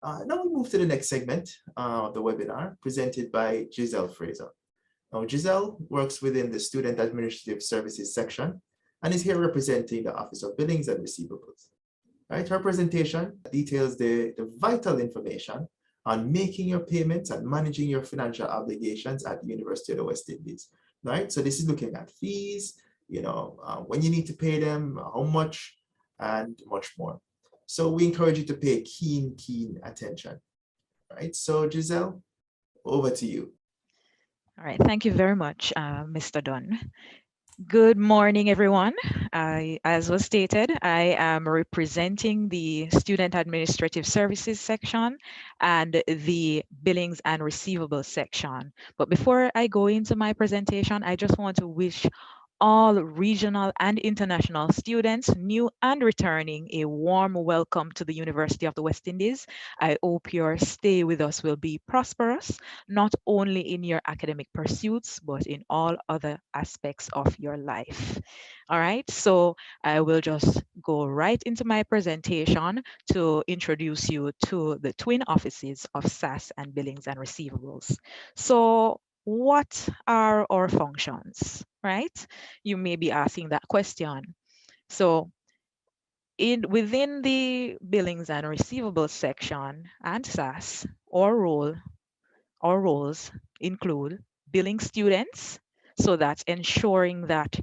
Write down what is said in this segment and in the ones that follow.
Now we move to the next segment of the webinar presented by Gizelle Fraser. Now, Gizelle works within the Student Administrative Services section and is here representing the Office of Billings and Receivables. Right, her presentation details the vital information on making your payments and managing your financial obligations at the University of the West Indies. Right, so this is looking at fees, when you need to pay them, how much, and much more. So we encourage you to pay keen attention. Right, so Gizelle, over to you. All right, thank you very much, Mr. Dunn. Good morning, everyone. As was stated, I am representing the Student Administrative Services section and the Billings and Receivables section. But before I go into my presentation, I just want to wish all regional and international students, new and returning, a warm welcome to the University of the West Indies. I hope your stay with us will be prosperous, not only in your academic pursuits, but in all other aspects of your life. All right, so I will just go right into my presentation to introduce you to the twin offices of SAS and Billings and Receivables. So what are our functions, right? You may be asking that question. So within the billings and receivables section and SAS, our roles include billing students. So that's ensuring that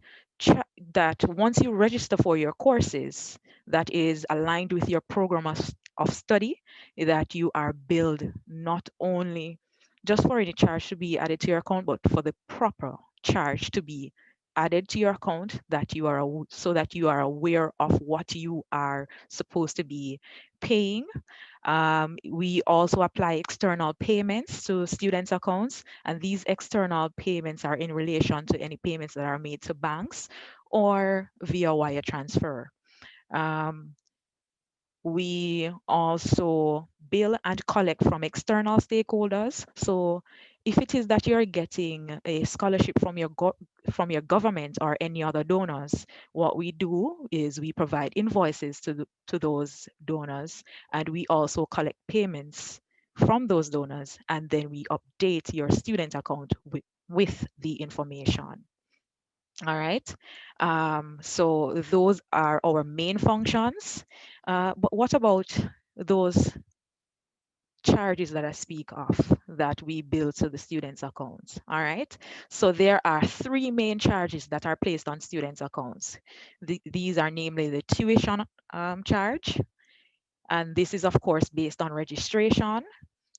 that once you register for your courses that is aligned with your program of study, that you are billed not only just for any charge to be added to your account, but for the proper charge to be added to your account, that you are so that you are aware of what you are supposed to be paying. We also apply external payments to students' accounts, and these external payments are in relation to any payments that are made to banks or via wire transfer. Um, we also bill and collect from external stakeholders. So if it is that you're getting a scholarship from your government or any other donors, what we do is we provide invoices to those donors, and we also collect payments from those donors, and then we update your student account with the information. All right. So those are our main functions. But what about those charges that I speak of that we bill to the students' accounts? All right. So there are three main charges that are placed on students' accounts. These are namely the tuition charge, and this is of course based on registration.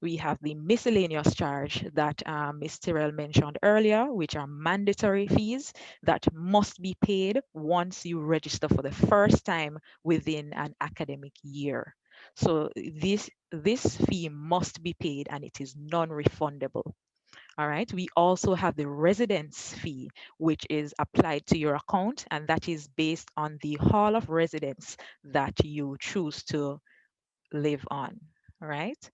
We have the miscellaneous charge that Ms. Tyrrell mentioned earlier, which are mandatory fees that must be paid once you register for the first time within an academic year. So this fee must be paid and it is non-refundable. All right. We also have the residence fee, which is applied to your account, and that is based on the hall of residence that you choose to live on. All right.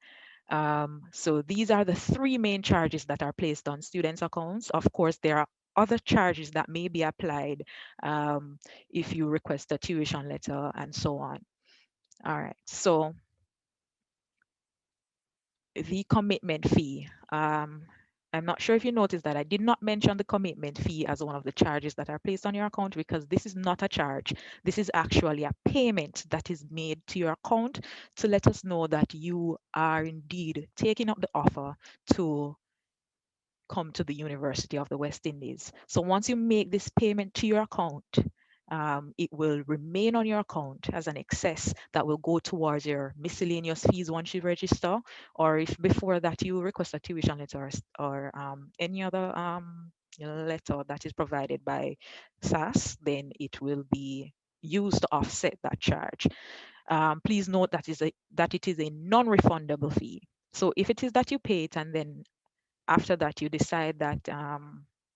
So these are the three main charges that are placed on students' accounts. Of course, there are other charges that may be applied if you request a tuition letter and so on. All right, so the commitment fee. I'm not sure if you noticed that I did not mention the commitment fee as one of the charges that are placed on your account, because this is not a charge. This is actually a payment that is made to your account to let us know that you are indeed taking up the offer to come to the University of the West Indies. So once you make this payment to your account, it will remain on your account as an excess that will go towards your miscellaneous fees once you register, or if before that you request a tuition letter or any other letter that is provided by SAS, then it will be used to offset that charge. Please note that it is a non-refundable fee. So if it is that you pay it and then after that you decide that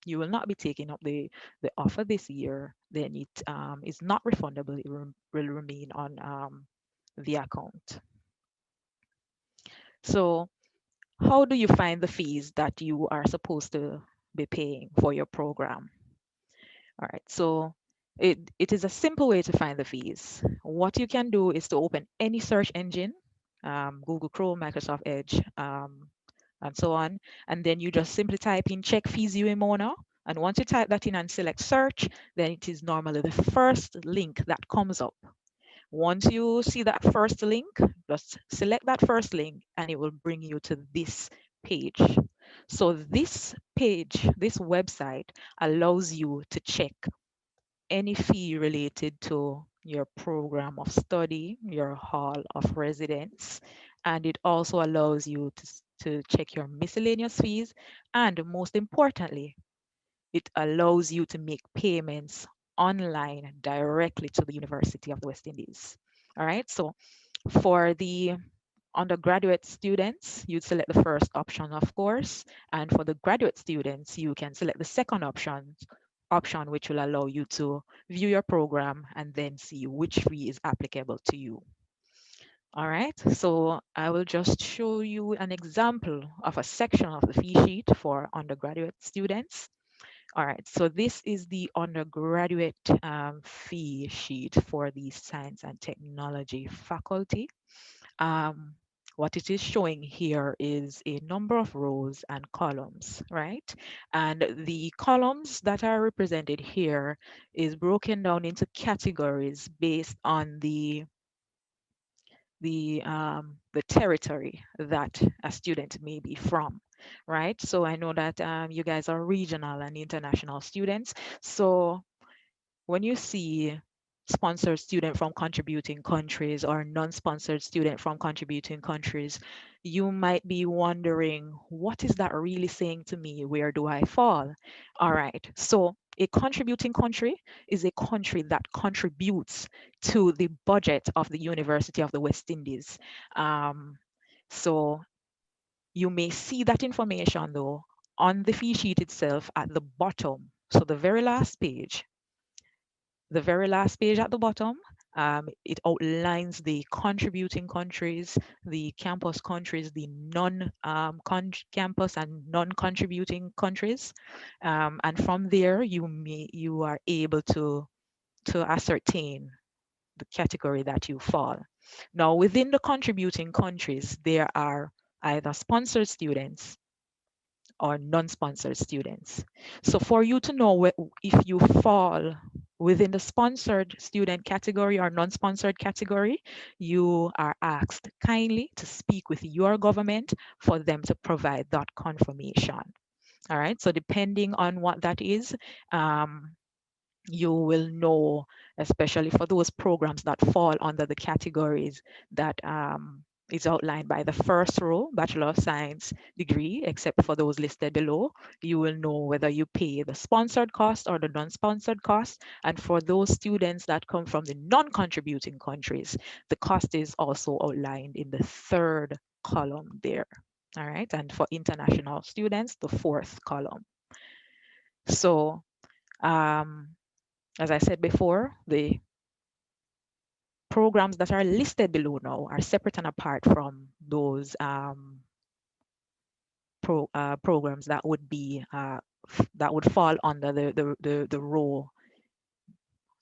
you will not be taking up the offer this year, then it is not refundable. It will remain on the account. So how do you find the fees that you are supposed to be paying for your program? All right, so it is a simple way to find the fees. What you can do is to open any search engine Google Chrome, Microsoft Edge, and so on. And then you just simply type in check fees UWI Mona. And once you type that in and select search, then it is normally the first link that comes up. Once you see that first link, just select that first link and it will bring you to this page. So this page, this website allows you to check any fee related to your program of study, your hall of residence, and it also allows you to check your miscellaneous fees. And most importantly, it allows you to make payments online directly to the University of the West Indies. All right, so for the undergraduate students, you'd select the first option, of course, and for the graduate students, you can select the second option, which will allow you to view your program and then see which fee is applicable to you. All right, so I will just show you an example of a section of the fee sheet for undergraduate students. All right, so this is the undergraduate fee sheet for the Science and Technology faculty. Um, what it is showing here is a number of rows and columns, right? And the columns that are represented here is broken down into categories based on the territory that a student may be from, right? So I know that you guys are regional and international students. So when you see sponsored student from contributing countries or non-sponsored student from contributing countries, you might be wondering, what is that really saying to me? Where do I fall? All right, so a contributing country is a country that contributes to the budget of the University of the West Indies. Um, so you may see that information though on the fee sheet itself at the bottom. So the very last page at the bottom, it outlines the contributing countries, the campus countries, the non-campus and non-contributing countries. And from there, you are able to ascertain the category that you fall. Now, within the contributing countries, there are either sponsored students or non-sponsored students. So for you to know if you fall within the sponsored student category or non-sponsored category, you are asked kindly to speak with your government for them to provide that confirmation. All right, so depending on what that is, you will know, especially for those programs that fall under the categories that is outlined by the first row, Bachelor of Science degree, except for those listed below, you will know whether you pay the sponsored cost or the non-sponsored cost. And for those students that come from the non-contributing countries, the cost is also outlined in the third column there. All right, and for international students, the fourth column. So um, as I said before, the programs that are listed below now are separate and apart from those programs that would be that would fall under the row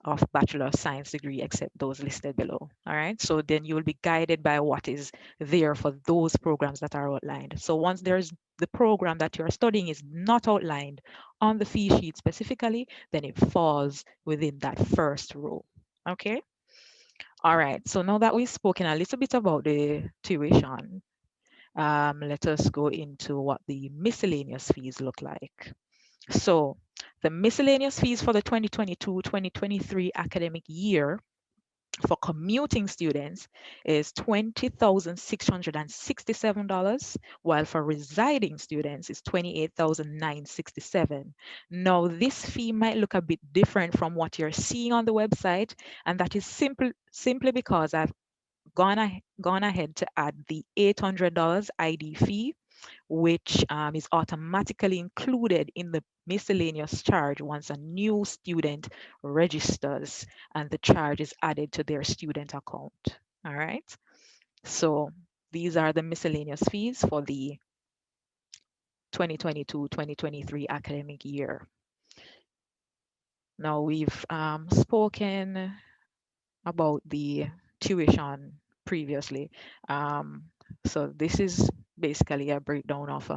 of Bachelor of Science degree, except those listed below. All right, so then you will be guided by what is there for those programs that are outlined. So once there's the program that you're studying is not outlined on the fee sheet specifically, then it falls within that first row. Okay. All right, so now that we've spoken a little bit about the tuition, let us go into what the miscellaneous fees look like. So the miscellaneous fees for the 2022-2023 academic year for commuting students is $20,667, while for residing students is $28,967. Now, this fee might look a bit different from what you're seeing on the website, and that is simply because I've gone ahead to add the $800 ID fee, which is automatically included in the miscellaneous charge once a new student registers and the charge is added to their student account. All right. So these are the miscellaneous fees for the 2022-2023 academic year. Now we've spoken about the tuition previously. So this is basically a breakdown of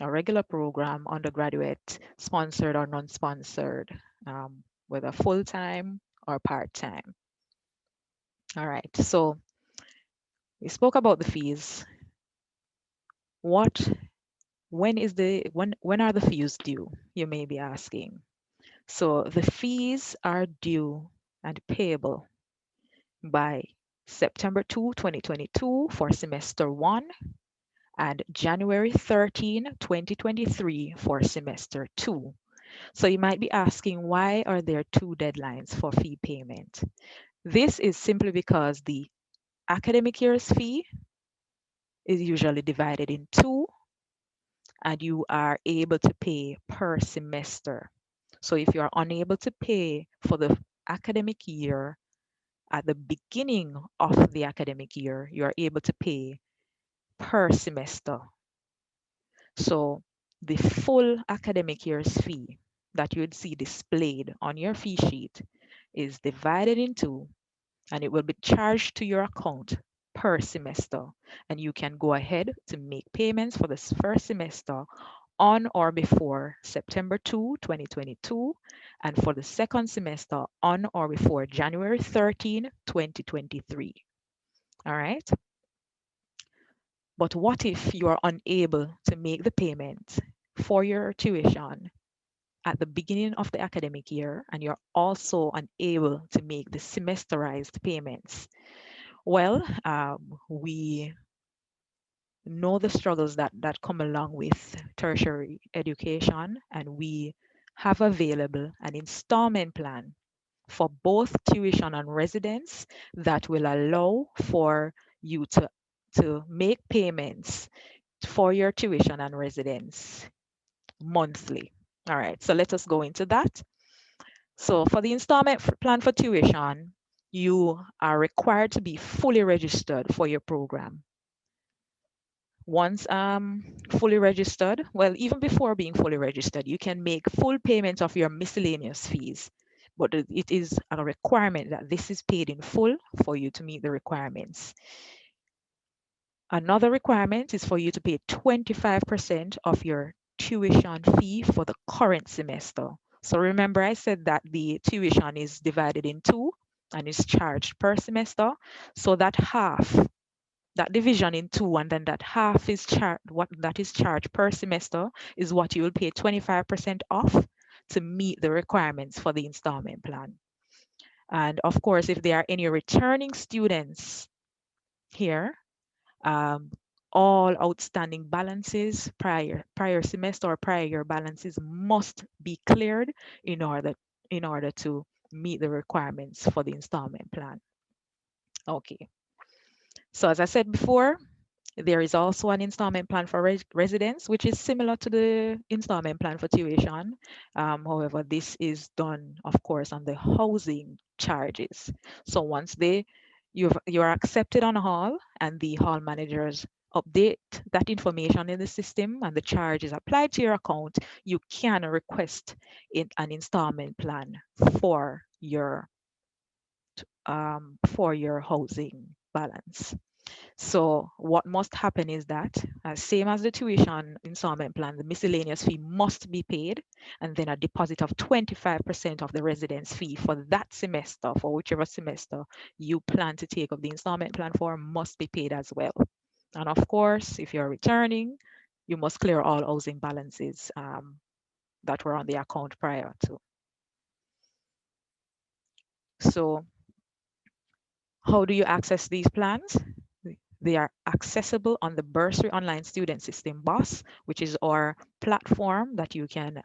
a regular program, undergraduate, sponsored or non-sponsored, whether full-time or part-time. All right, so we spoke about the fees. What, when are the fees due? You may be asking. So the fees are due and payable by September 2, 2022 for semester 1 and January 13, 2023 for semester 2. So you might be asking, why are there two deadlines for fee payment? This is simply because the academic year's fee is usually divided in two and you are able to pay per semester. So if you are unable to pay for the academic year at the beginning of the academic year, you are able to pay per semester. So the full academic year's fee that you would see displayed on your fee sheet is divided in two and it will be charged to your account per semester. And you can go ahead to make payments for this first semester on or before September 2, 2022, and for the second semester on or before January 13, 2023. All right. But what if you are unable to make the payment for your tuition at the beginning of the academic year and you're also unable to make the semesterized payments? Well, we know the struggles that come along with tertiary education, and we have available an installment plan for both tuition and residence that will allow for you to make payments for your tuition and residence monthly. All right, so let us go into that. So for the installment plan for tuition, you are required to be fully registered for your program. Once fully registered, well, even before being fully registered, you can make full payment of your miscellaneous fees, but it is a requirement that this is paid in full for you to meet the requirements. Another requirement is for you to pay 25% of your tuition fee for the current semester. So remember, I said that the tuition is divided in two and is charged per semester. So that half, that division in two, and then that half is charged, what that is charged per semester is what you will pay 25% off to meet the requirements for the installment plan. And of course, if there are any returning students here, um, all outstanding balances, prior semester or prior year balances must be cleared in order to meet the requirements for the installment plan. Okay. So as I said before, there is also an installment plan for residents, which is similar to the installment plan for tuition. However, this is done, of course, on the housing charges. So once you're accepted on hall and the hall managers update that information in the system and the charge is applied to your account, you can request an installment plan for your housing balance. So what must happen is that, same as the tuition installment plan, the miscellaneous fee must be paid, and then a deposit of 25% of the residence fee for that semester, for whichever semester you plan to take up the installment plan for, must be paid as well. And of course, if you're returning, you must clear all housing balances that were on the account prior to. So how do you access these plans? They are accessible on the Bursary Online Student System BOSS, which is our platform that you can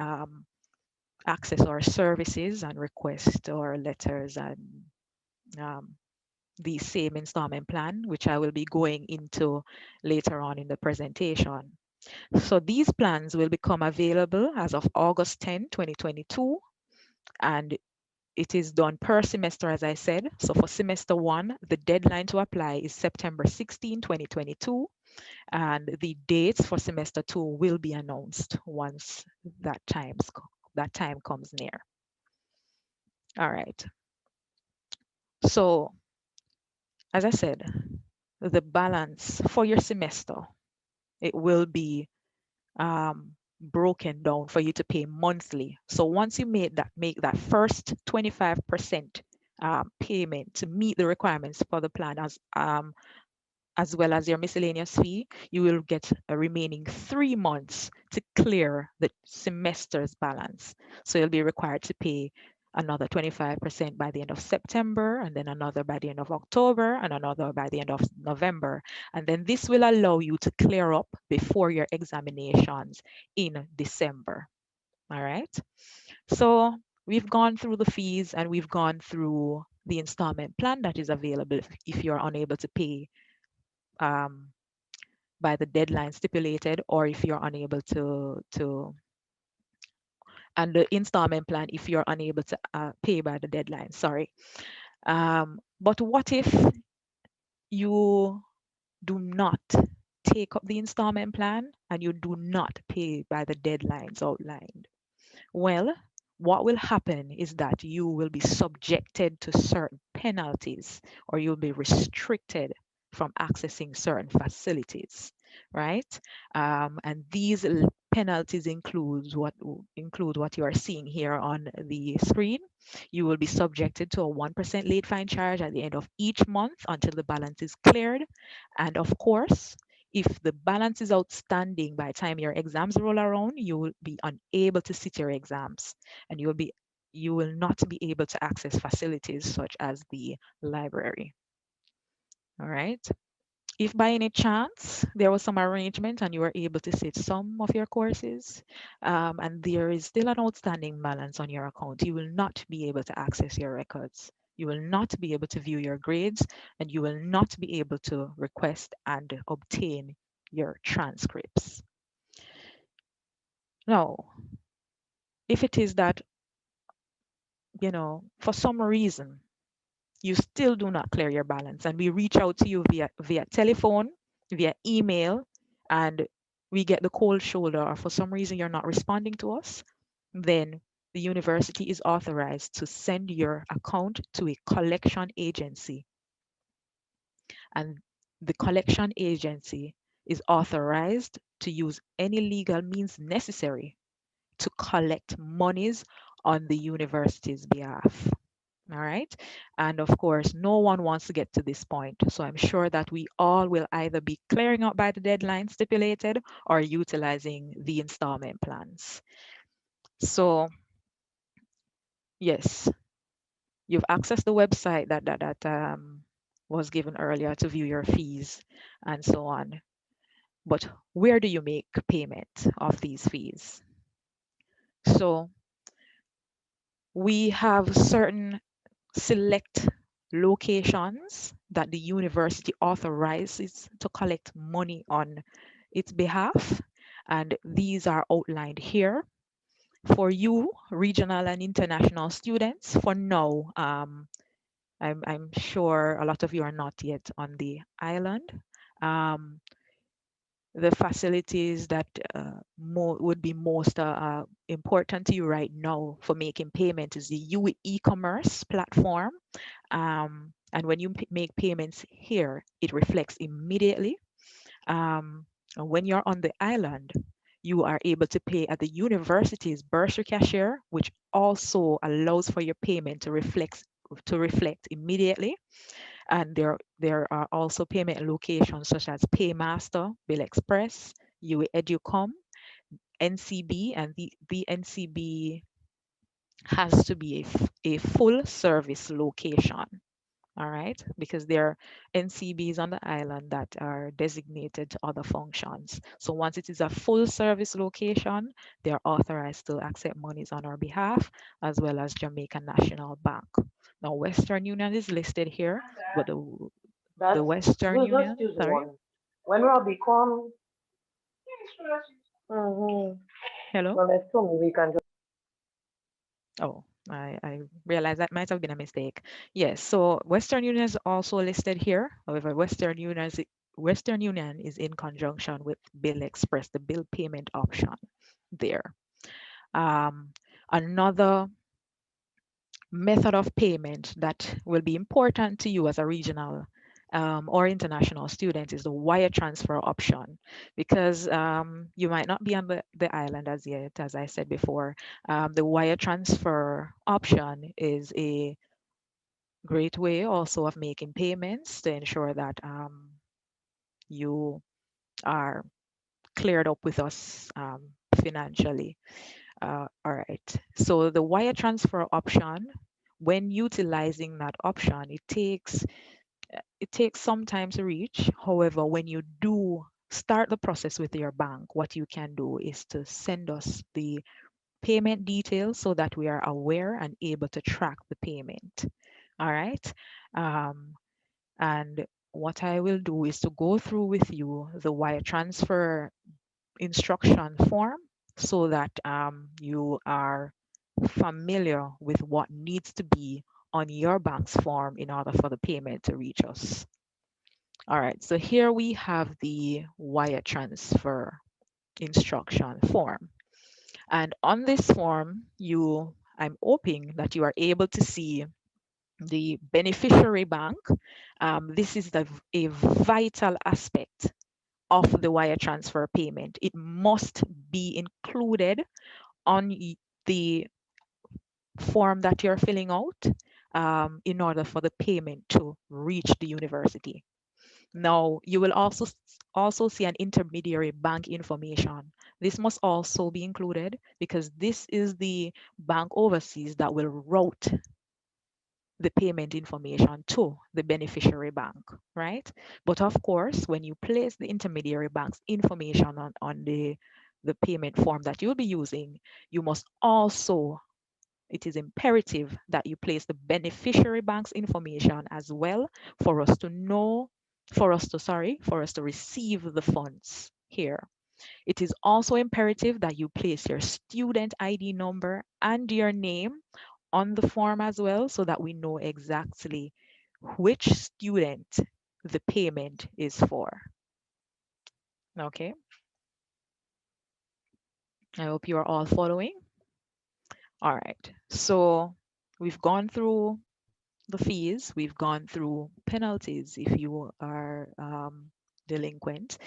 access our services and request our letters and um, the same installment plan, which I will be going into later on in the presentation. So these plans will become available as of August 10, 2022, and it is done per semester, as I said. So for semester 1, the deadline to apply is September 16, 2022, and the dates for semester 2 will be announced once that time comes near. All right. So as I said, the balance for your semester, it will be broken down for you to pay monthly. So once you make that first 25% payment to meet the requirements for the plan as well as your miscellaneous fee, you will get a remaining 3 months to clear the semester's balance. So you'll be required to pay another 25% by the end of September, and then another by the end of October, and another by the end of November. And then this will allow you to clear up before your examinations in December. All right. So we've gone through the fees and we've gone through the installment plan that is available if you're unable to pay um, by the deadline stipulated, or if you're unable to and the installment plan if you're unable to pay by the deadline. Sorry. But what if you do not take up the installment plan and you do not pay by the deadlines outlined? Well, what will happen is that you will be subjected to certain penalties, or you'll be restricted from accessing certain facilities, right? And these penalties include what you are seeing here on the screen. You will be subjected to a 1% late fine charge at the end of each month until the balance is cleared. And of course, if the balance is outstanding by the time your exams roll around, you will be unable to sit your exams, and you will not be able to access facilities such as the library. All right. If by any chance there was some arrangement and you were able to sit some of your courses, and there is still an outstanding balance on your account, you will not be able to access your records. You will not be able to view your grades, and you will not be able to request and obtain your transcripts. Now, if it is that, for some reason, you still do not clear your balance, and we reach out to you via telephone, via email, and we get the cold shoulder, or for some reason you're not responding to us, then the university is authorized to send your account to a collection agency. And the collection agency is authorized to use any legal means necessary to collect monies on the university's behalf. All right. And of course, no one wants to get to this point. So I'm sure that we all will either be clearing up by the deadline stipulated or utilizing the installment plans. So yes, you've accessed the website that was given earlier to view your fees and so on. But where do you make payment of these fees? So we have certain select locations that the university authorizes to collect money on its behalf, and these are outlined here. For you, regional and international students, for now, I'm sure a lot of you are not yet on the island. Um, the facilities that would be most important to you right now for making payment is the UWI e-commerce platform. And when you make payments here, it reflects immediately. And when you're on the island, you are able to pay at the university's bursary cashier, which also allows for your payment to reflect immediately. And there are also payment locations such as Paymaster, Bill Express, UWI Educom, NCB, and the NCB has to be a full service location. All right, because there are NCBs on the island that are designated to other functions. So once it is a full service location, they are authorized to accept monies on our behalf, as well as Jamaica National Bank. Now, Western Union is listed here, but the That's Western we'll just Union, use sorry, one. When Robbie come, mm-hmm. hello. Well, let's tell me we can just. Oh, I realize that might have been a mistake. Yes, so Western Union is also listed here. However, Western Union is in conjunction with Bill Express, the bill payment option there. Um, Another method of payment that will be important to you as a regional or international students is the wire transfer option, because you might not be on the island as yet. As I said before, the wire transfer option is a great way also of making payments to ensure that you are cleared up with us financially. All right. So the wire transfer option, when utilizing that option, it takes some time to reach. However, when you do start the process with your bank, what you can do is to send us the payment details so that we are aware and able to track the payment. All right. Um, and what I will do is to go through with you the wire transfer instruction form so that you are familiar with what needs to be on your bank's form in order for the payment to reach us. All right, so here we have the wire transfer instruction form. And on this form, I'm hoping that you are able to see the beneficiary bank. This is a vital aspect of the wire transfer payment. It must be included on the form that you're filling out in order for the payment to reach the university. Now, you will also see an intermediary bank information. This must also be included because this is the bank overseas that will route the payment information to the beneficiary bank, right? But of course, when you place the intermediary bank's information on the payment form that you'll be using, you must also, it is imperative that you place the beneficiary bank's information as well for us to know, for us to receive the funds here. It is also imperative that you place your student ID number and your name on the form as well so that we know exactly which student the payment is for. Okay, I hope you are all following. All right, so we've gone through the fees, we've gone through penalties if you are delinquent,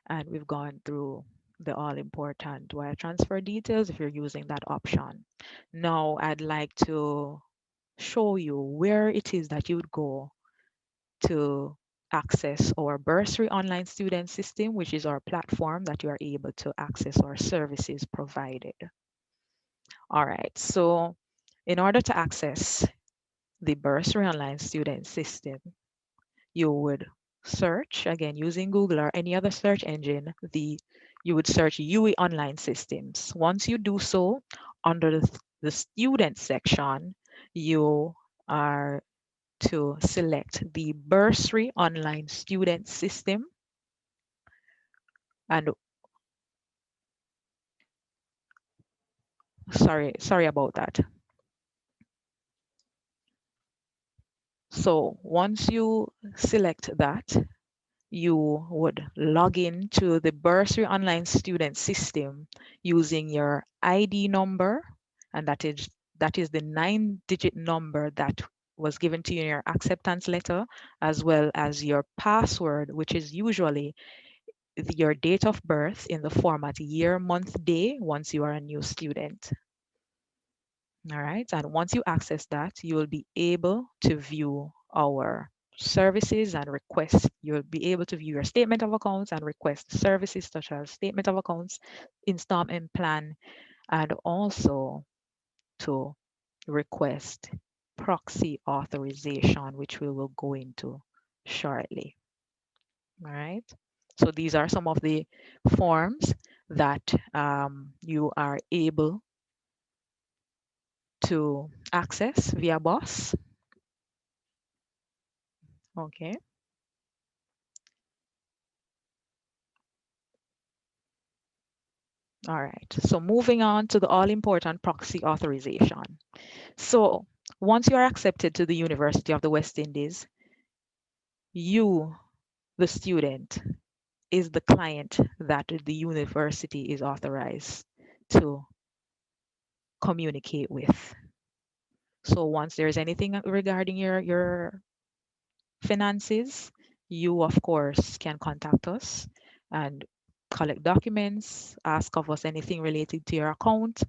and we've gone through the all important wire transfer details if you're using that option. Now I'd like to show you where it is that you would go to access our bursary online student system, which is our platform that you are able to access our services provided. All right, so in order to access the bursary online student system, you would search, again, using Google or any other search engine, you would search UWI online systems. Once you do so, under the student section, you are to select the bursary online student system. And sorry about that. So once you select that, you would log in to the bursary online student system using your ID number, and that is the 9-digit number that was given to you in your acceptance letter, as well as your password, which is usually your date of birth in the format year, month, day once you are a new student. All right, and once you access that, you will be able to view our services and request. You'll be able to view your statement of accounts and request services such as statement of accounts, installment plan, and also to request proxy authorization, which we will go into shortly. All right. So these are some of the forms that you are able to access via BOSS. Okay. All right. So moving on to the all important proxy authorization. So once you are accepted to the University of the West Indies, you, the student, is the client that the university is authorized to communicate with. So once there's anything regarding your finances, you of course can contact us and collect documents, ask of us anything related to your account.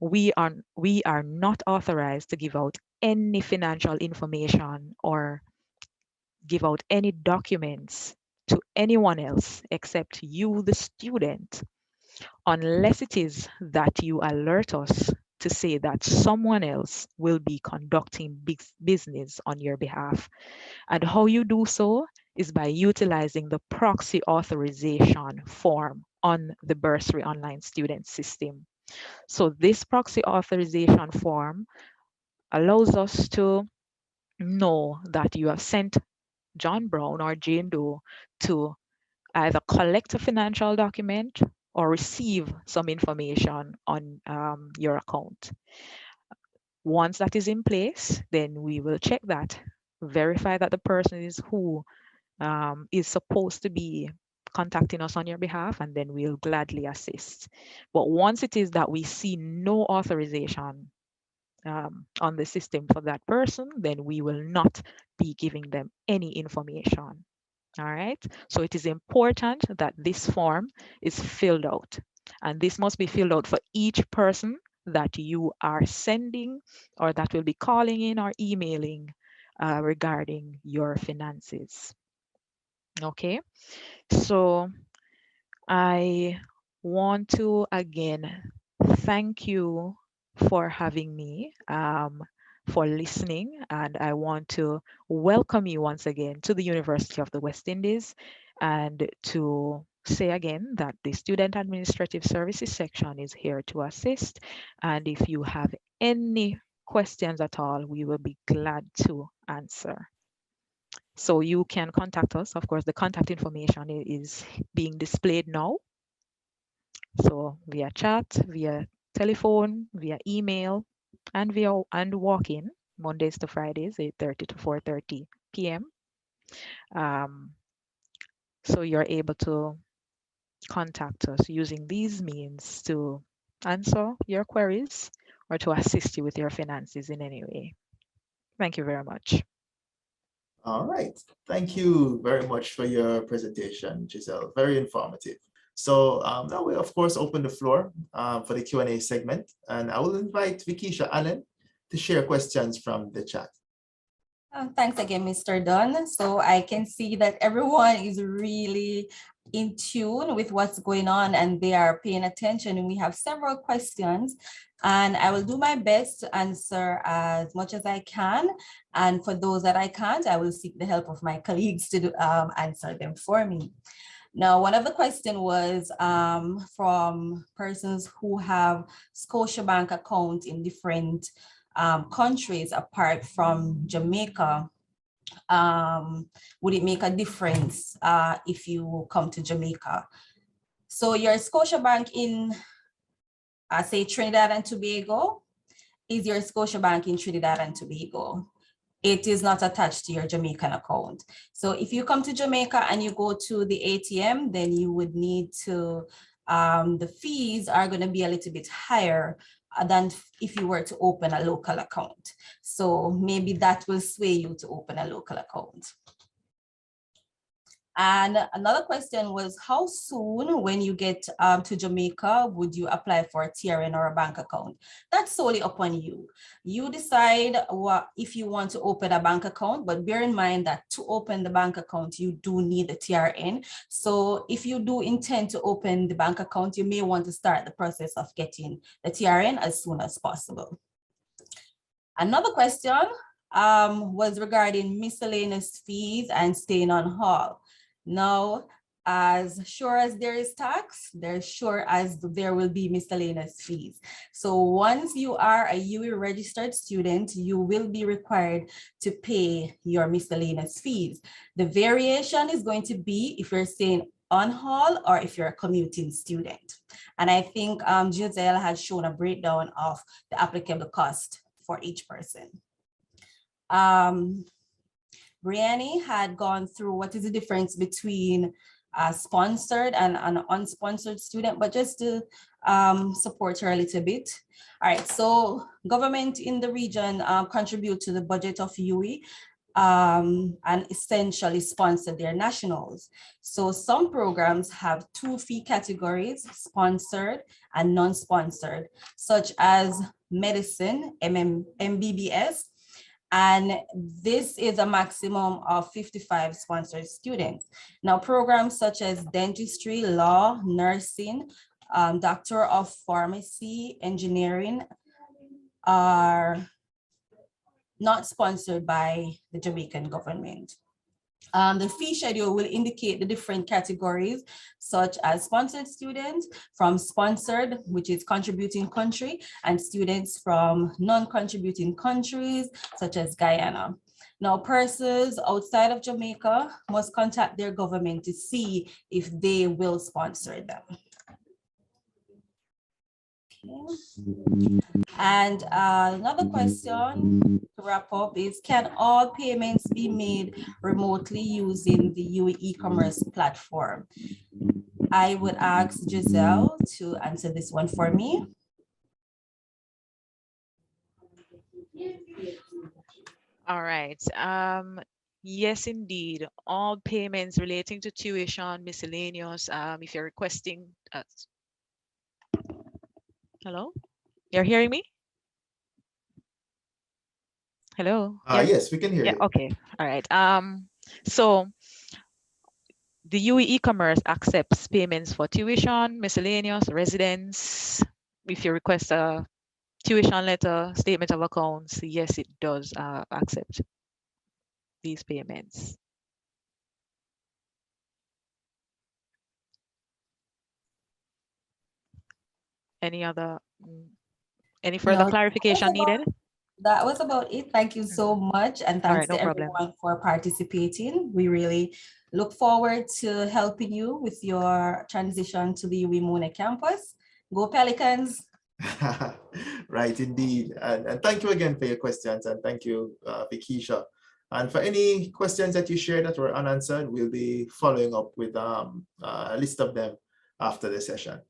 We are not authorized to give out any financial information or give out any documents to anyone else except you, the student, unless it is that you alert us to say that someone else will be conducting business on your behalf. And how you do so is by utilizing the proxy authorization form on the bursary online student system. So this proxy authorization form allows us to know that you have sent John Brown or Jane Doe to either collect a financial document or receive some information on your account. Once that is in place, then we will check that, verify that the person is who is supposed to be contacting us on your behalf, and then we'll gladly assist. But once it is that we see no authorization on the system for that person, then we will not be giving them any information. All right. So it is important that this form is filled out, and this must be filled out for each person that you are sending or that will be calling in or emailing regarding your finances. Okay. So I want to again thank you for having me, for listening, and I want to welcome you once again to the University of the West Indies and to say again that the Student Administrative Services section is here to assist. And if you have any questions at all, we will be glad to answer. So you can contact us. Of course, the contact information is being displayed now. So via chat, via telephone, via email, and walk-in Mondays to Fridays, 8:30 to 4:30 p.m. Um, so you're able to contact us using these means to answer your queries or to assist you with your finances in any way. Thank you very much. All right. Thank you very much for your presentation, Giselle. Very informative. So now we, of course, open the floor for the Q&A segment, and I will invite Vikisha Allen to share questions from the chat. Thanks again, Mr. Dunn. So I can see that everyone is really in tune with what's going on and they are paying attention. And we have several questions and I will do my best to answer as much as I can. And for those that I can't, I will seek the help of my colleagues to answer them for me. Now, one of the questions was from persons who have Scotiabank account in different countries apart from Jamaica. Would it make a difference if you come to Jamaica? So your Scotiabank in, say, Trinidad and Tobago is your Scotiabank in Trinidad and Tobago. It is not attached to your Jamaican account. So if you come to Jamaica and you go to the ATM, then you would need to, the fees are going to be a little bit higher than if you were to open a local account. So maybe that will sway you to open a local account. And another question was, how soon when you get to Jamaica would you apply for a TRN or a bank account? That's solely upon you. You decide what if you want to open a bank account, but bear in mind that to open the bank account, you do need the TRN. So if you do intend to open the bank account, you may want to start the process of getting the TRN as soon as possible. Another question was regarding miscellaneous fees and staying on hall. Now, as sure as there is tax, there's sure as there will be miscellaneous fees. So once you are a UWI registered student, you will be required to pay your miscellaneous fees. The variation is going to be if you're staying on hall or if you're a commuting student. And I think Gizelle has shown a breakdown of the applicable cost for each person. Brianne had gone through what is the difference between a sponsored and an unsponsored student, but just to support her a little bit. All right, so government in the region contribute to the budget of UWI and essentially sponsor their nationals. So some programs have two fee categories, sponsored and non-sponsored, such as medicine, MBBS, and this is a maximum of 55 sponsored students. Now, programs such as dentistry, law, nursing, doctor of pharmacy, engineering are not sponsored by the Jamaican government. The fee schedule will indicate the different categories, such as sponsored students from sponsored, which is contributing country, and students from non-contributing countries, such as Guyana. Now, persons outside of Jamaica must contact their government to see if they will sponsor them. Okay. And another question to wrap up is, can all payments be made remotely using the UWI e-commerce platform? I would ask Gizelle to answer this one for me. All right. Yes, indeed. All payments relating to tuition, miscellaneous, if you're requesting, hello? You're hearing me? Hello? Yes, we can hear you. Okay. All right. So the UWI e-commerce accepts payments for tuition, miscellaneous, residence. If you request a tuition letter, statement of accounts, yes, it does accept these payments. Any further clarification needed? That was about it. Thank you so much. And thanks to everyone for participating. We really look forward to helping you with your transition to the UWI Mona campus. Go Pelicans. Right, indeed. And thank you again for your questions. And thank you, Vikisha. And for any questions that you shared that were unanswered, we'll be following up with a list of them after the session.